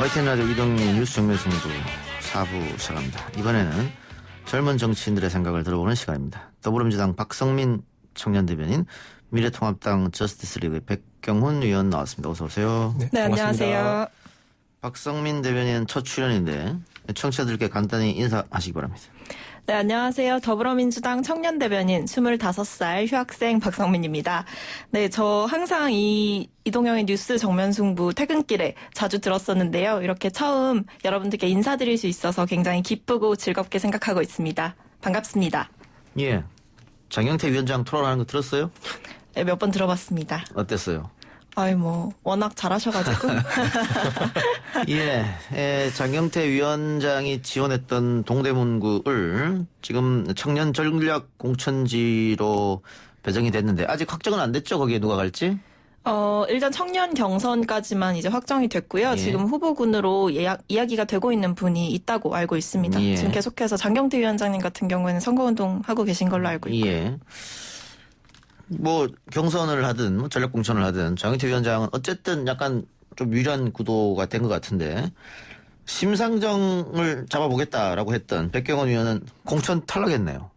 YTN 라디오 이동희 뉴스 정면승부 4부 시작합니다. 이번에는 젊은 정치인들의 생각을 들어보는 시간입니다. 더불어민주당 박성민 청년대변인, 미래통합당 저스티스리그의 백경훈 의원 나왔습니다. 어서 오세요. 네, 안녕하세요. 박성민 대변인 첫 출연인데 청취자들께 간단히 인사하시기 바랍니다. 네, 안녕하세요. 더불어민주당 청년대변인 25살 휴학생 박성민입니다. 네, 저 항상 이동형의 뉴스 정면승부 퇴근길에 자주 들었었는데요. 이렇게 처음 여러분들께 인사드릴 수 있어서 굉장히 기쁘고 즐겁게 생각하고 있습니다. 반갑습니다. 예, 장영태 위원장 토론하는 거 들었어요? 네, 몇 번 들어봤습니다. 어땠어요? 워낙 잘하셔가지고. 예, 장영태 위원장이 지원했던 동대문구를 지금 청년 전략 공천지로 배정이 됐는데 아직 확정은 안 됐죠? 거기에 누가 갈지? 일단 청년 경선까지만 이제 확정이 됐고요. 예. 지금 후보군으로 이야기가 되고 있는 분이 있다고 알고 있습니다. 예. 지금 계속해서 장경태 위원장님 같은 경우에는 선거운동 하고 계신 걸로 알고 있고요. 예. 경선을 하든 전략 공천을 하든 장영태 위원장은 어쨌든 약간 좀 유리한 구도가 된 것 같은데 심상정을 잡아보겠다라고 했던 백경원 의원은 공천 탈락했네요.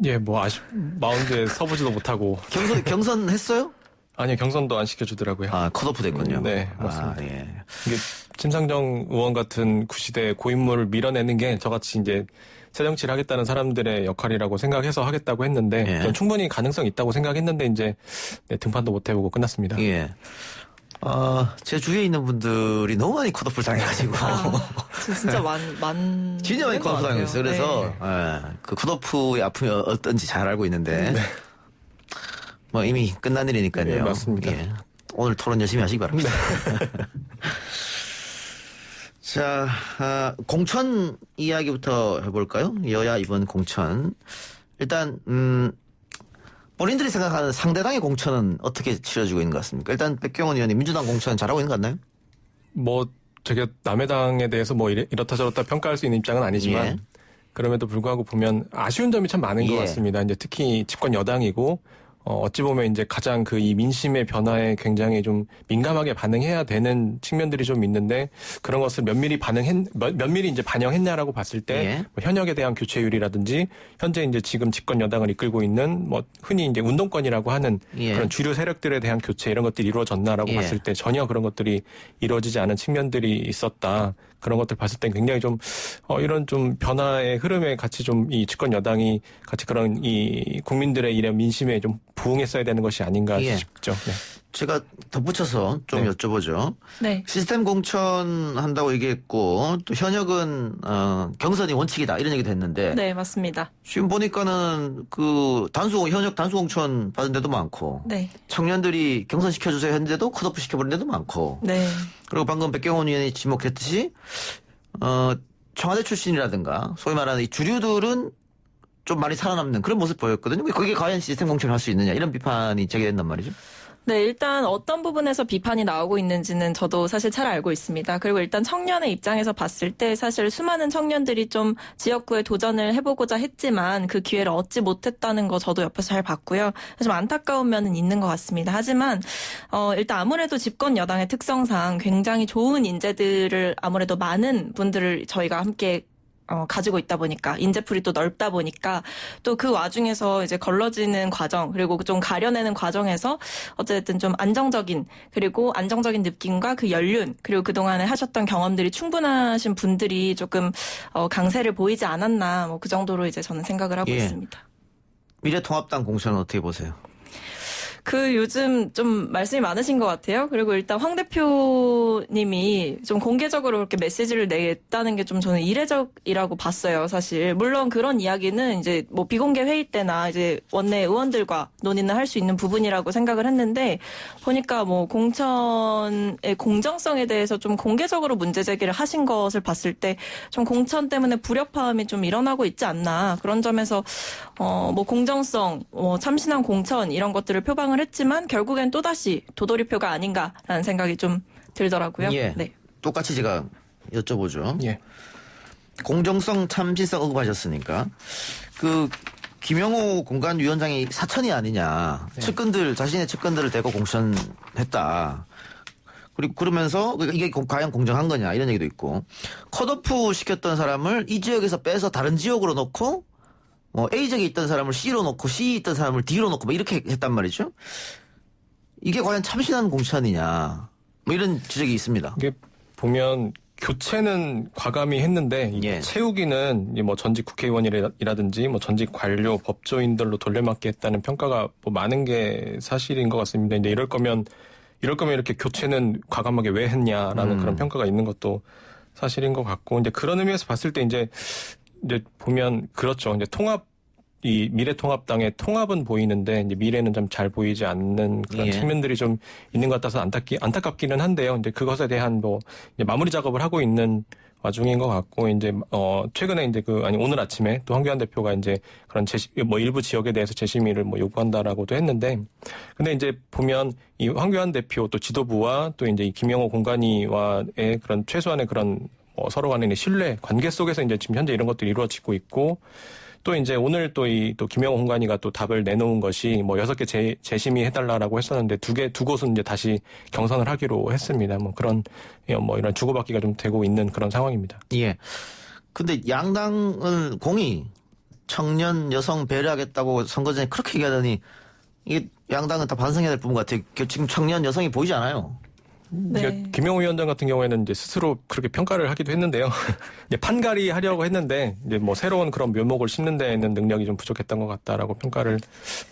예, 마운드에 서보지도 못하고. 경선 했어요? 아니요, 경선도 안 시켜주더라고요. 컷오프 됐군요. 네, 맞습니다. 예. 이게 심상정 의원 같은 구시대 고인물을 밀어내는 게 저같이 이제 새정치를 하겠다는 사람들의 역할이라고 생각해서 하겠다고 했는데 예. 전 충분히 가능성 있다고 생각했는데 이제 등판도 못 해보고 끝났습니다. 예. 제 주위에 있는 분들이 너무 많이 컷오프를 당해가지고. 진짜 진짜 많이 컷오프 당했어요. 그래서, 그 컷오프의 아픔이 어떤지 잘 알고 있는데. 이미 끝난 일이니까요. 네, 맞습니다. 예. 오늘 토론 열심히 하시기 바랍니다. 자, 공천 이야기부터 해볼까요? 여야 이번 공천. 일단, 본인들이 생각하는 상대당의 공천은 어떻게 치러지고 있는 것 같습니까? 일단 백경원 의원이 민주당 공천 잘하고 있는 것 같나요? 제가 남의 당에 대해서 이렇다 저렇다 평가할 수 있는 입장은 아니지만 예. 그럼에도 불구하고 보면 아쉬운 점이 참 많은 것 같습니다. 이제 특히 집권 여당이고 어찌 보면 이제 가장 이 민심의 변화에 굉장히 좀 민감하게 반응해야 되는 측면들이 좀 있는데 그런 것을 면밀히 이제 반영했냐라고 봤을 때 예. 현역에 대한 교체율이라든지 현재 이제 지금 집권 여당을 이끌고 있는 흔히 이제 운동권이라고 하는 예. 그런 주류 세력들에 대한 교체 이런 것들이 이루어졌나라고 예. 봤을 때 전혀 그런 것들이 이루어지지 않은 측면들이 있었다. 그런 것들 봤을 때 굉장히 좀 이런 좀 변화의 흐름에 같이 좀 이 집권 여당이 같이 그런 이 국민들의 이런 민심에 좀 부응했어야 되는 것이 아닌가 예. 싶죠. 네. 제가 덧붙여서 좀 네. 여쭤보죠. 네. 시스템 공천한다고 얘기했고 또 현역은 경선이 원칙이다 이런 얘기도 했는데 네, 맞습니다. 지금 보니까는 현역 단수 공천 받은 데도 많고 네. 청년들이 경선 시켜주세요 했는데도 컷오프 시켜버린 데도 많고 네. 그리고 방금 백경원 의원이 지목했듯이 청와대 출신이라든가 소위 말하는 이 주류들은 좀 많이 살아남는 그런 모습 보였거든요. 그게 과연 시스템 공천을 할 수 있느냐 이런 비판이 제기된단 말이죠. 네, 일단 어떤 부분에서 비판이 나오고 있는지는 저도 사실 잘 알고 있습니다. 그리고 일단 청년의 입장에서 봤을 때 사실 수많은 청년들이 좀 지역구에 도전을 해보고자 했지만 그 기회를 얻지 못했다는 거 저도 옆에서 잘 봤고요. 좀 안타까운 면은 있는 것 같습니다. 하지만 일단 아무래도 집권 여당의 특성상 굉장히 좋은 인재들을 아무래도 많은 분들을 저희가 함께 가지고 있다 보니까 인재풀이 또 넓다 보니까 또 그 와중에서 이제 걸러지는 과정 그리고 좀 가려내는 과정에서 어쨌든 좀 안정적인 느낌과 그 연륜 그리고 그동안에 하셨던 경험들이 충분하신 분들이 조금 강세를 보이지 않았나 그 정도로 이제 저는 생각을 하고 있습니다. 미래통합당 공천은 어떻게 보세요? 요즘 좀 말씀이 많으신 것 같아요. 그리고 일단 황 대표님이 좀 공개적으로 그렇게 메시지를 냈다는 게 좀 저는 이례적이라고 봤어요, 사실. 물론 그런 이야기는 이제 비공개 회의 때나 이제 원내 의원들과 논의는 할 수 있는 부분이라고 생각을 했는데 보니까 공천의 공정성에 대해서 좀 공개적으로 문제 제기를 하신 것을 봤을 때 좀 공천 때문에 불협화음이 좀 일어나고 있지 않나. 그런 점에서 공정성, 참신한 공천 이런 것들을 표방을 했지만 결국엔 또다시 도돌이표가 아닌가라는 생각이 좀 들더라고요. 예. 네. 똑같이 제가 여쭤보죠. 예. 공정성, 참신성 언급하셨으니까 김영호 공관위원장이 사천이 아니냐. 네. 자신의 측근들을 대고 공천했다. 그리고 그러면서 이게 과연 공정한 거냐 이런 얘기도 있고 컷오프 시켰던 사람을 이 지역에서 빼서 다른 지역으로 놓고 뭐 A 지역에 있던 사람을 C로 놓고 C에 있던 사람을 D로 놓고 뭐 이렇게 했단 말이죠. 이게 과연 참신한 공천이냐 뭐 이런 지적이 있습니다. 이게 보면 교체는 과감히 했는데 예. 채우기는 뭐 전직 국회의원이라든지 뭐 전직 관료 법조인들로 돌려막기 했다는 평가가 뭐 많은 게 사실인 것 같습니다. 근데 이럴 거면 이렇게 교체는 과감하게 왜 했냐라는 그런 평가가 있는 것도 사실인 것 같고 이제 그런 의미에서 봤을 때 이제 보면 그렇죠. 이제 이 미래통합당의 통합은 보이는데 이제 미래는 좀 잘 보이지 않는 그런 예. 측면들이 좀 있는 것 같아서 안타깝기는 한데요. 이제 그것에 대한 뭐 이제 마무리 작업을 하고 있는 와중인 것 같고 이제 최근에 이제 오늘 아침에 또 황교안 대표가 이제 그런 뭐 일부 지역에 대해서 재심의를 뭐 요구한다라고도 했는데 근데 이제 보면 이 황교안 대표 또 지도부와 또 이제 이 김영호 공관위와의 그런 최소한의 그런 서로 간의 신뢰 관계 속에서 이제 지금 현재 이런 것들이 이루어지고 있고 또 이제 오늘 또 김영호 공관위가 또 답을 내놓은 것이 뭐 6개 재심의 해달라라고 했었는데 두 곳은 이제 다시 경선을 하기로 했습니다. 뭐 그런 뭐 이런 주고받기가 좀 되고 있는 그런 상황입니다. 예. 근데 양당은 공이 청년 여성 배려하겠다고 선거 전에 그렇게 얘기하더니 이게 양당은 다 반성해야 될 부분 같아요. 지금 청년 여성이 보이지 않아요. 네. 그러니까 김영호 위원장 같은 경우에는 이제 스스로 그렇게 평가를 하기도 했는데요. 이제 판가리 하려고 했는데 이제 뭐 새로운 그런 묘목을 심는 데에는 능력이 좀 부족했던 것 같다라고 평가를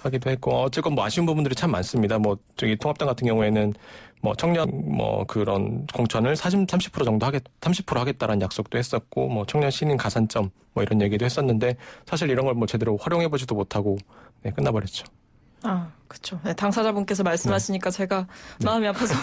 하기도 했고 어쨌건 뭐 아쉬운 부분들이 참 많습니다. 뭐 저기 통합당 같은 경우에는 뭐 청년 뭐 그런 공천을 30% 정도 30% 하겠다라는 약속도 했었고 뭐 청년 신인 가산점 뭐 이런 얘기도 했었는데 사실 이런 걸 뭐 제대로 활용해 보지도 못하고 끝나버렸죠. 그렇죠. 네, 당사자분께서 말씀하시니까 제가 마음이 아파서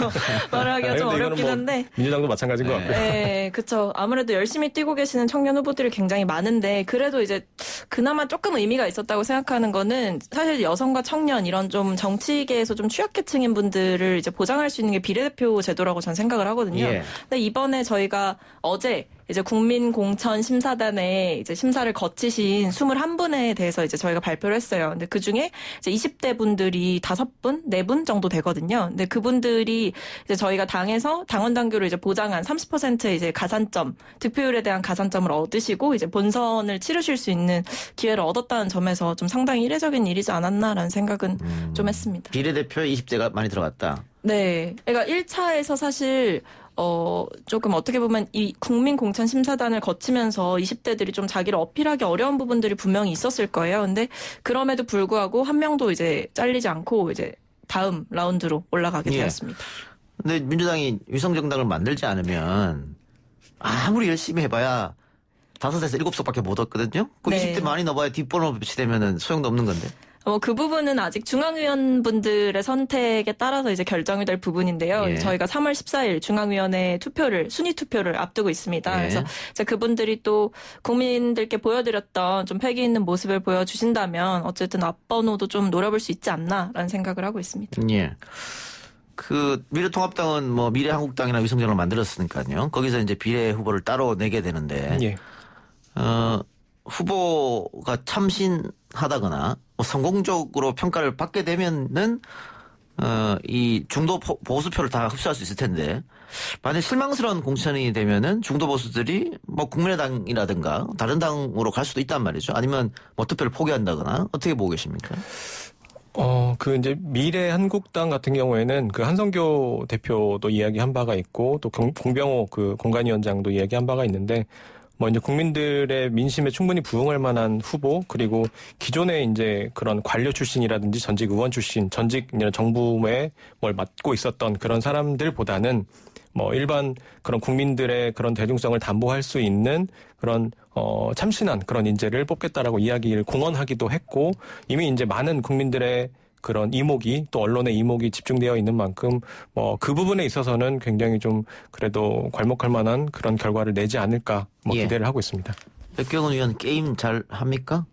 말을 하기가 좀 어렵긴 뭐 한데. 민주당도 마찬가지인 것 같고요. 네, 그렇죠. 아무래도 열심히 뛰고 계시는 청년 후보들이 굉장히 많은데 그래도 이제 그나마 조금 의미가 있었다고 생각하는 거는 사실 여성과 청년 이런 좀 정치계에서 좀 취약계층인 분들을 이제 보장할 수 있는 게 비례대표 제도라고 전 생각을 하거든요. 예. 근데 이번에 저희가 어제 이제 국민공천심사단에 이제 심사를 거치신 21분에 대해서 이제 저희가 발표를 했어요. 근데 그 중에 이제 20대 분들이 5분, 4분 정도 되거든요. 근데 그분들이 이제 저희가 당에서 당원 당규로 이제 보장한 30%의 이제 가산점, 득표율에 대한 가산점을 얻으시고 이제 본선을 치르실 수 있는 기회를 얻었다는 점에서 좀 상당히 이례적인 일이지 않았나라는 생각은 좀 했습니다. 비례대표에 20대가 많이 들어갔다. 네. 그러니까 1차에서 사실 조금 어떻게 보면 이 국민공천심사단을 거치면서 20대들이 좀 자기를 어필하기 어려운 부분들이 분명히 있었을 거예요. 근데 그럼에도 불구하고 한 명도 이제 잘리지 않고 이제 다음 라운드로 올라가게 예. 되었습니다. 근데 민주당이 위성정당을 만들지 않으면 아무리 열심히 해봐야 5에서 7석밖에 못 얻거든요. 그 네. 20대 많이 넣어봐야 뒷번호 배치되면은 소용도 없는 건데. 그 부분은 아직 중앙위원분들의 선택에 따라서 이제 결정이 될 부분인데요. 예. 저희가 3월 14일 중앙위원회 순위 투표를 앞두고 있습니다. 예. 그래서 이제 그분들이 또 국민들께 보여드렸던 좀 패기 있는 모습을 보여주신다면 어쨌든 앞번호도 좀 노려볼 수 있지 않나라는 생각을 하고 있습니다. 예. 그 미래통합당은 뭐 미래한국당이나 위성정을 만들었으니까요. 거기서 이제 비례 후보를 따로 내게 되는데 예. 후보가 참신하다거나 뭐 성공적으로 평가를 받게 되면은 이 중도 보수표를 다 흡수할 수 있을 텐데 만약 실망스러운 공천이 되면은 중도 보수들이 뭐 국민의당이라든가 다른 당으로 갈 수도 있단 말이죠. 아니면 뭐 투표를 포기한다거나 어떻게 보고 계십니까? 이제 미래 한국당 같은 경우에는 그 한성교 대표도 이야기한 바가 있고 또 공병호 그 공관위원장도 이야기한 바가 있는데 뭐 이제 국민들의 민심에 충분히 부응할 만한 후보 그리고 기존에 이제 그런 관료 출신이라든지 전직 의원 출신, 전직 정부에 뭘 맡고 있었던 그런 사람들보다는 뭐 일반 그런 국민들의 그런 대중성을 담보할 수 있는 그런 참신한 그런 인재를 뽑겠다라고 이야기를 공언하기도 했고 이미 이제 많은 국민들의 그런 이목이 또 언론의 이목이 집중되어 있는 만큼 뭐 그 부분에 있어서는 굉장히 좀 그래도 괄목할 만한 그런 결과를 내지 않을까 뭐 예. 기대를 하고 있습니다. 백경훈 의원 게임 잘 합니까?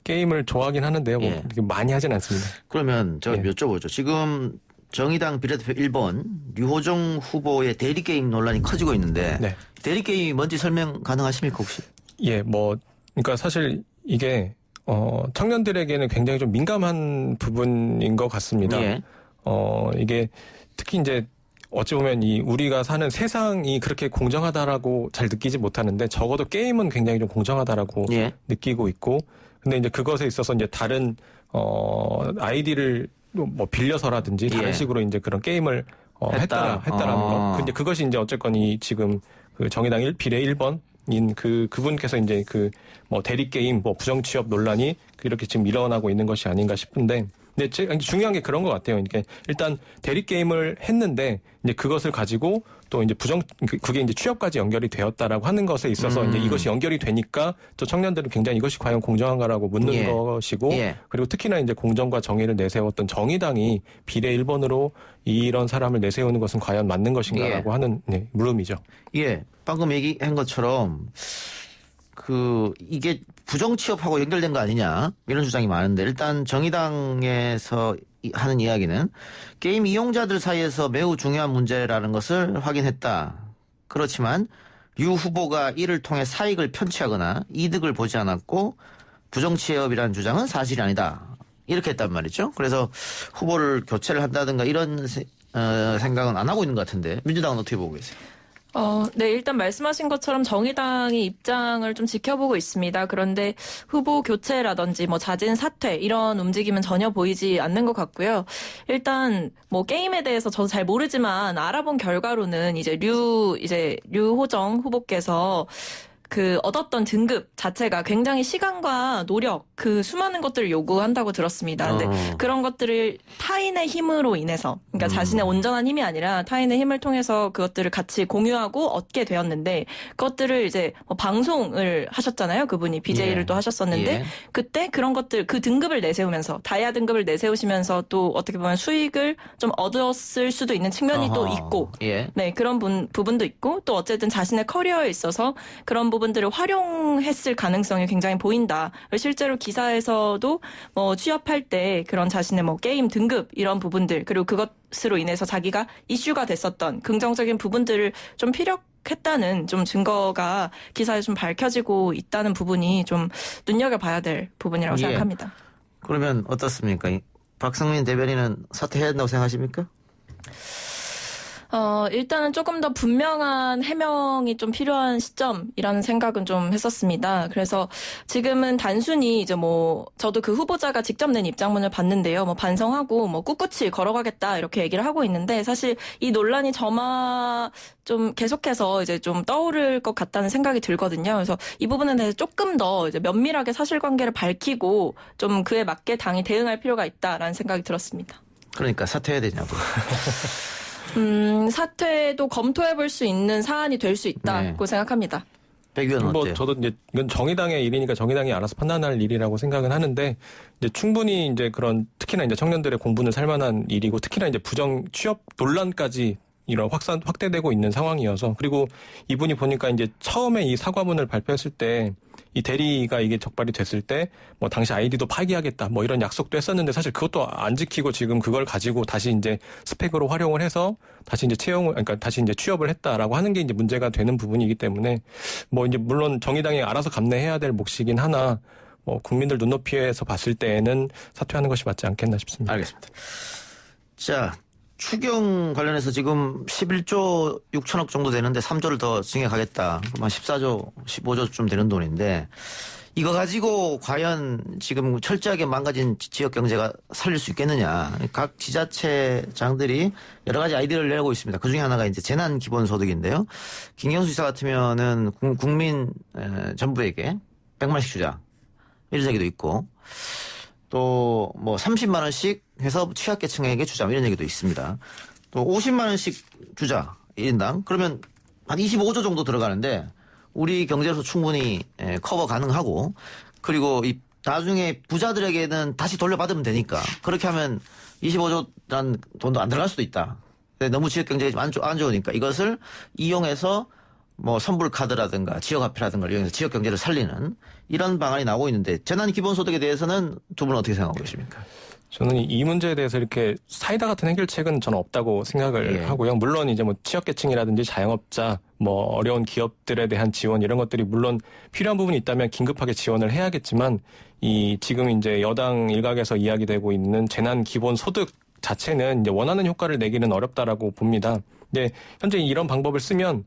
게임을 좋아하긴 하는데요. 뭐 예. 그렇게 많이 하진 않습니다. 그러면 제가 예. 여쭤보죠. 지금 정의당 비례대표 1번 류호정 후보의 대리게임 논란이 커지고 있는데 네. 대리게임이 뭔지 설명 가능하십니까 혹시? 예, 그러니까 사실 이게 청년들에게는 굉장히 좀 민감한 부분인 것 같습니다. 예. 이게 특히 이제 어찌 보면 우리가 사는 세상이 그렇게 공정하다라고 잘 느끼지 못하는데 적어도 게임은 굉장히 좀 공정하다라고 예. 느끼고 있고 근데 이제 그것에 있어서 이제 다른 아이디를 뭐 빌려서라든지 다른 예. 식으로 이제 그런 게임을 했다라는 거. 근데 그것이 이제 어쨌건 지금 그 정의당 비례 1번인 그분께서 이제 뭐 대리 게임, 뭐 부정 취업 논란이 이렇게 지금 일어나고 있는 것이 아닌가 싶은데. 근데 중요한 게 그런 것 같아요. 그러니까 일단 대리 게임을 했는데 이제 그것을 가지고 또 이제 그게 이제 취업까지 연결이 되었다라고 하는 것에 있어서 이제 이것이 연결이 되니까 저 청년들은 굉장히 이것이 과연 공정한가라고 묻는 예. 것이고 예. 그리고 특히나 이제 공정과 정의를 내세웠던 정의당이 비례 1번으로 이런 사람을 내세우는 것은 과연 맞는 것인가라고 하는 물음이죠. 예. 방금 얘기한 것처럼 이게 부정 취업하고 연결된 거 아니냐 이런 주장이 많은데 일단 정의당에서 하는 이야기는 게임 이용자들 사이에서 매우 중요한 문제라는 것을 확인했다. 그렇지만 유 후보가 이를 통해 사익을 편취하거나 이득을 보지 않았고 부정 취업이라는 주장은 사실이 아니다. 이렇게 했단 말이죠. 그래서 후보를 교체를 한다든가 이런 생각은 안 하고 있는 것 같은데 민주당은 어떻게 보고 계세요? 네, 일단 말씀하신 것처럼 정의당이 입장을 좀 지켜보고 있습니다. 그런데 후보 교체라든지 뭐 자진 사퇴 이런 움직임은 전혀 보이지 않는 것 같고요. 일단 뭐 게임에 대해서 저도 잘 모르지만 알아본 결과로는 이제 류호정 후보께서 얻었던 등급 자체가 굉장히 시간과 노력, 수많은 것들을 요구한다고 들었습니다. 근데 그런 것들을 타인의 힘으로 인해서, 그러니까 자신의 온전한 힘이 아니라 타인의 힘을 통해서 그것들을 같이 공유하고 얻게 되었는데, 그것들을 이제 방송을 하셨잖아요. 그분이 BJ를 예. 또 하셨었는데, 예. 그때 그런 것들, 그 등급을 내세우면서, 다이아 등급을 내세우시면서 또 어떻게 보면 수익을 좀 얻었을 수도 있는 측면이 또 있고, 예. 네, 그런 부분도 있고, 또 어쨌든 자신의 커리어에 있어서 그런 부분들을 활용했을 가능성이 굉장히 보인다. 실제로 기사에서도 뭐 취업할 때 그런 자신의 뭐 게임 등급 이런 부분들 그리고 그것으로 인해서 자기가 이슈가 됐었던 긍정적인 부분들을 좀 피력했다는 좀 증거가 기사에 좀 밝혀지고 있다는 부분이 좀 눈여겨봐야 될 부분이라고 생각합니다. 그러면 어떻습니까? 박성민 대변인은 사퇴해야 된다고 생각하십니까? 일단은 조금 더 분명한 해명이 좀 필요한 시점이라는 생각은 좀 했었습니다. 그래서 지금은 단순히 이제 저도 그 후보자가 직접 낸 입장문을 봤는데요. 반성하고 꿋꿋이 걸어가겠다 이렇게 얘기를 하고 있는데 사실 이 논란이 좀 계속해서 이제 좀 떠오를 것 같다는 생각이 들거든요. 그래서 이 부분에 대해서 조금 더 이제 면밀하게 사실관계를 밝히고 좀 그에 맞게 당이 대응할 필요가 있다라는 생각이 들었습니다. 그러니까 사퇴해야 되냐고. 사퇴도 검토해볼 수 있는 사안이 될 수 있다고 생각합니다. 백 의원은 어때요? 저도 이제 이건 정의당의 일이니까 정의당이 알아서 판단할 일이라고 생각은 하는데 이제 충분히 이제 그런 특히나 이제 청년들의 공분을 살 만한 일이고 특히나 이제 부정 취업 논란까지 이런 확대되고 있는 상황이어서 그리고 이분이 보니까 이제 처음에 이 사과문을 발표했을 때 이 대리가 이게 적발이 됐을 때 뭐 당시 아이디도 파기하겠다 뭐 이런 약속도 했었는데 사실 그것도 안 지키고 지금 그걸 가지고 다시 이제 스펙으로 활용을 해서 다시 이제 다시 이제 취업을 했다라고 하는 게 이제 문제가 되는 부분이기 때문에 뭐 이제 물론 정의당이 알아서 감내해야 될 몫이긴 하나 국민들 눈높이에서 봤을 때에는 사퇴하는 것이 맞지 않겠나 싶습니다. 알겠습니다. 자, 추경 관련해서 지금 11조 6천억 정도 되는데 3조를 더 증액하겠다. 그럼 14조, 15조쯤 되는 돈인데 이거 가지고 과연 지금 철저하게 망가진 지역 경제가 살릴 수 있겠느냐. 각 지자체장들이 여러 가지 아이디어를 내고 있습니다. 그중에 하나가 이제 재난 기본소득인데요. 김경수 지사 같으면은 국민 전부에게 100만 원씩 주자. 이런 얘기도 있고 또 30만 원씩 해서 취약계층에게 주자 이런 얘기도 있습니다. 또 50만 원씩 주자 1인당. 그러면 한 25조 정도 들어가는데 우리 경제에서 충분히 커버 가능하고 그리고 나중에 부자들에게는 다시 돌려받으면 되니까 그렇게 하면 25조란 돈도 안 들어갈 수도 있다. 너무 지역 경제가 안 좋으니까 이것을 이용해서 선불카드라든가 지역화폐라든가 이용해서 지역 경제를 살리는 이런 방안이 나오고 있는데 재난 기본소득에 대해서는 두 분은 어떻게 생각하고 계십니까? 저는 이 문제에 대해서 이렇게 사이다 같은 해결책은 저는 없다고 생각을 하고요. 물론 이제 취약계층이라든지 자영업자, 어려운 기업들에 대한 지원 이런 것들이 물론 필요한 부분이 있다면 긴급하게 지원을 해야겠지만 지금 이제 여당 일각에서 이야기되고 있는 재난 기본 소득 자체는 이제 원하는 효과를 내기는 어렵다라고 봅니다. 근데 현재 이런 방법을 쓰면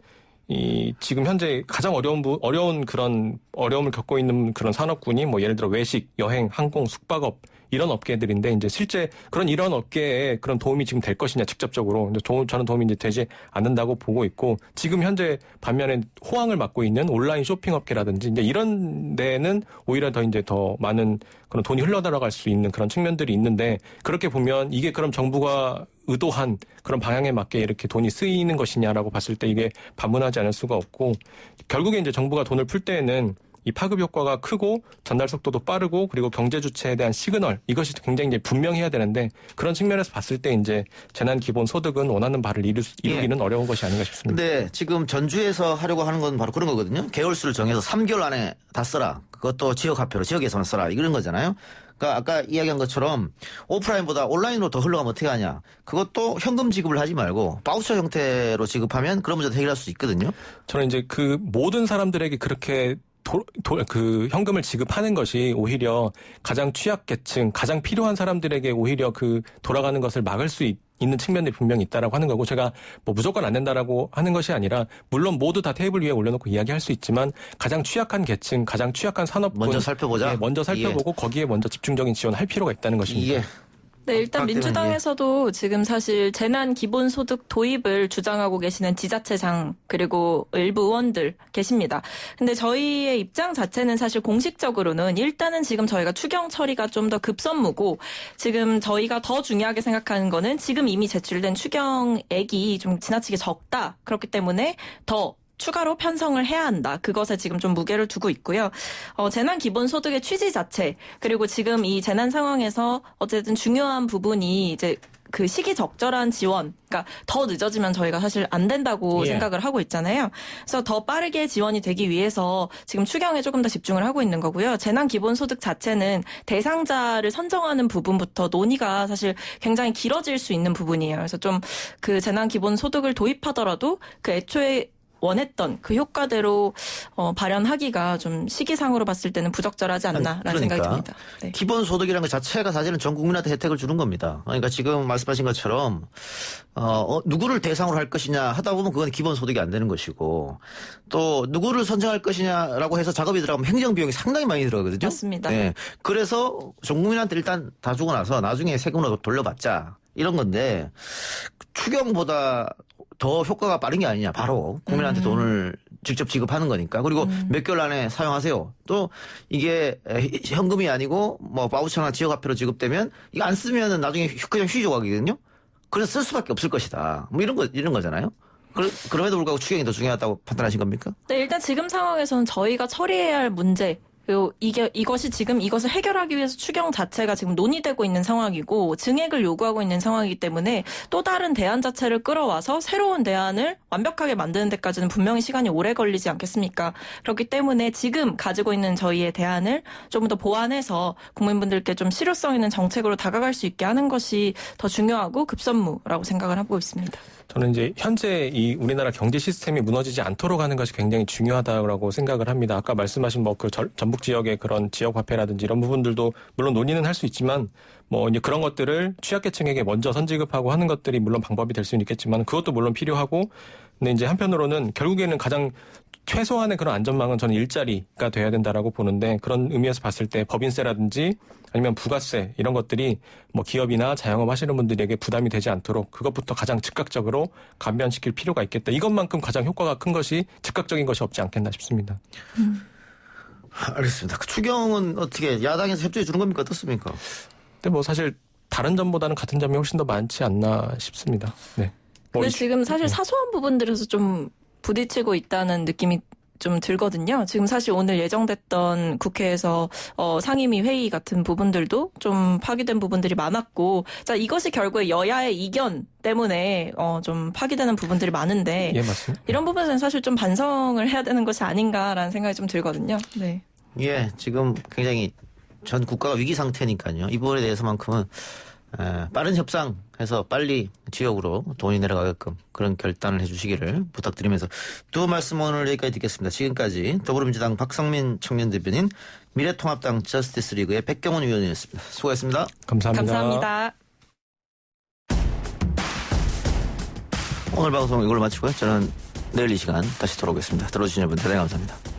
지금 현재 가장 어려운 그런 어려움을 겪고 있는 그런 산업군이 뭐 예를 들어 외식, 여행, 항공, 숙박업 이런 업계들인데 이제 실제 이런 업계에 그런 도움이 지금 될 것이냐 직접적으로 저는 도움이 이제 되지 않는다고 보고 있고 지금 현재 반면에 호황을 맞고 있는 온라인 쇼핑 업계라든지 이제 이런 데는 오히려 더 많은 그런 돈이 흘러들어갈 수 있는 그런 측면들이 있는데 그렇게 보면 이게 그럼 정부가 의도한 그런 방향에 맞게 이렇게 돈이 쓰이는 것이냐라고 봤을 때 이게 반문하지 않을 수가 없고 결국에 이제 정부가 돈을 풀 때에는 이 파급 효과가 크고 전달 속도도 빠르고 그리고 경제 주체에 대한 시그널 이것이 굉장히 이제 분명해야 되는데 그런 측면에서 봤을 때 이제 재난 기본 소득은 원하는 바를 이루기는 어려운 것이 아닌가 싶습니다. 네, 지금 전주에서 하려고 하는 건 바로 그런 거거든요. 개월수를 정해서 3개월 안에 다 써라. 그것도 지역 화폐로 지역에서만 써라. 이런 거잖아요. 그러니까 아까 이야기한 것처럼 오프라인보다 온라인으로 더 흘러가면 어떻게 하냐. 그것도 현금 지급을 하지 말고 바우처 형태로 지급하면 그런 문제도 해결할 수 있거든요. 저는 이제 그 모든 사람들에게 그렇게 그 현금을 지급하는 것이 오히려 가장 취약계층, 가장 필요한 사람들에게 오히려 그 돌아가는 것을 막을 수 있는 측면들이 분명히 있다라고 하는 거고 제가 뭐 무조건 안 된다라고 하는 것이 아니라 물론 모두 다 테이블 위에 올려놓고 이야기할 수 있지만 가장 취약한 계층, 가장 취약한 산업군 먼저 살펴보자. 네, 먼저 살펴보고 거기에 먼저 집중적인 지원할 필요가 있다는 것입니다. 네, 일단 민주당에서도 지금 사실 재난 기본소득 도입을 주장하고 계시는 지자체장 그리고 일부 의원들 계십니다. 근데 저희의 입장 자체는 사실 공식적으로는 일단은 지금 저희가 추경 처리가 좀 더 급선무고 지금 저희가 더 중요하게 생각하는 거는 지금 이미 제출된 추경액이 좀 지나치게 적다. 그렇기 때문에 더 추가로 편성을 해야 한다. 그것에 지금 좀 무게를 두고 있고요. 재난 기본소득의 취지 자체 그리고 지금 이 재난 상황에서 어쨌든 중요한 부분이 이제 그 시기적절한 지원, 그러니까 더 늦어지면 저희가 사실 안 된다고 생각을 하고 있잖아요. 그래서 더 빠르게 지원이 되기 위해서 지금 추경에 조금 더 집중을 하고 있는 거고요. 재난 기본소득 자체는 대상자를 선정하는 부분부터 논의가 사실 굉장히 길어질 수 있는 부분이에요. 그래서 좀 그 재난 기본소득을 도입하더라도 그 애초에 원했던 그 효과대로 발현하기가 좀 시기상으로 봤을 때는 부적절하지 않나라는 생각이 듭니다. 네. 기본소득이라는 것 자체가 사실은 전 국민한테 혜택을 주는 겁니다. 그러니까 지금 말씀하신 것처럼 누구를 대상으로 할 것이냐 하다 보면 그건 기본소득이 안 되는 것이고 또 누구를 선정할 것이냐라고 해서 작업이 들어가면 행정비용이 상당히 많이 들어가거든요. 맞습니다. 네. 그래서 전 국민한테 일단 다 주고 나서 나중에 세금으로 돌려받자 이런 건데 추경보다 더 효과가 빠른 게 아니냐. 바로 국민한테 돈을 직접 지급하는 거니까. 그리고 몇 개월 안에 사용하세요. 또 이게 현금이 아니고 뭐 바우처나 지역화폐로 지급되면 이거 안 쓰면은 나중에 그냥 휴지조각이거든요. 그래서 쓸 수밖에 없을 것이다. 뭐 이런 거잖아요. 그럼에도 불구하고 추경이 더 중요하다고 판단하신 겁니까? 네, 일단 지금 상황에서는 저희가 처리해야 할 문제 그리고 이것이 지금 이것을 해결하기 위해서 추경 자체가 지금 논의되고 있는 상황이고 증액을 요구하고 있는 상황이기 때문에 또 다른 대안 자체를 끌어와서 새로운 대안을 완벽하게 만드는 데까지는 분명히 시간이 오래 걸리지 않겠습니까? 그렇기 때문에 지금 가지고 있는 저희의 대안을 좀 더 보완해서 국민분들께 좀 실효성 있는 정책으로 다가갈 수 있게 하는 것이 더 중요하고 급선무라고 생각을 하고 있습니다. 저는 이제 현재 이 우리나라 경제 시스템이 무너지지 않도록 하는 것이 굉장히 중요하다고 생각을 합니다. 아까 말씀하신 뭐 그 전북 지역의 그런 지역 화폐라든지 이런 부분들도 물론 논의는 할 수 있지만 뭐 이제 그런 것들을 취약계층에게 먼저 선지급하고 하는 것들이 물론 방법이 될 수는 있겠지만 그것도 물론 필요하고 근데 이제 한편으로는 결국에는 가장 최소한의 그런 안전망은 저는 일자리가 돼야 된다라고 보는데 그런 의미에서 봤을 때 법인세라든지 아니면 부가세 이런 것들이 뭐 기업이나 자영업 하시는 분들에게 부담이 되지 않도록 그것부터 가장 즉각적으로 감면시킬 필요가 있겠다. 이것만큼 가장 효과가 큰 것이 즉각적인 것이 없지 않겠나 싶습니다. 알겠습니다. 그 추경은 어떻게 야당에서 협조해 주는 겁니까? 어떻습니까? 근데 뭐 사실 다른 점보다는 같은 점이 훨씬 더 많지 않나 싶습니다. 네. 근데 지금 사실 사소한 부분들에서 좀 부딪히고 있다는 느낌이 좀 들거든요. 지금 사실 오늘 예정됐던 국회에서 상임위 회의 같은 부분들도 좀 파기된 부분들이 많았고, 자 이것이 결국에 여야의 이견 때문에 좀 파기되는 부분들이 많은데, 예, 맞습니다. 이런 부분에서는 사실 좀 반성을 해야 되는 것이 아닌가라는 생각이 좀 들거든요. 네. 예, 지금 굉장히 전 국가가 위기 상태니까요. 이 부분에 대해서만큼은 빠른 협상해서 빨리 지역으로 돈이 내려가게끔 그런 결단을 해주시기를 부탁드리면서 두 말씀 오늘 여기까지 듣겠습니다. 지금까지 더불어민주당 박성민 청년대변인, 미래통합당 저스티스리그의 백경원 위원이었습니다. 수고하셨습니다. 감사합니다. 감사합니다. 오늘 방송 이걸로 마치고요. 저는 내일 이 시간 다시 돌아오겠습니다. 들어주신 여러분 대단히 감사합니다.